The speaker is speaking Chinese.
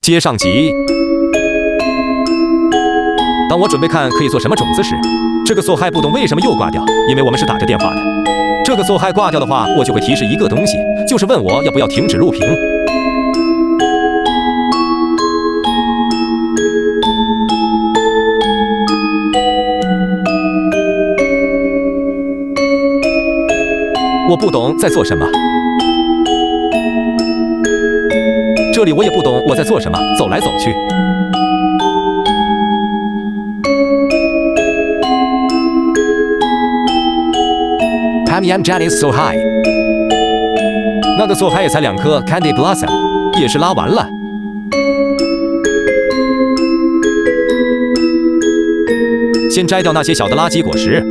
接上集。当我准备看可以做什么种子时，这个索嗨不懂为什么又挂掉，因为我们是打着电话的。这个索嗨挂掉的话，我就会提示一个东西，就是问我要不要停止录屏。我不懂在做什么。这里我也不懂我在做什么，走来走去。Pam Yam Jan is so high。那个索嗨也才2颗 Candy Blossom， 也是拉完了。先摘掉那些小的垃圾果实。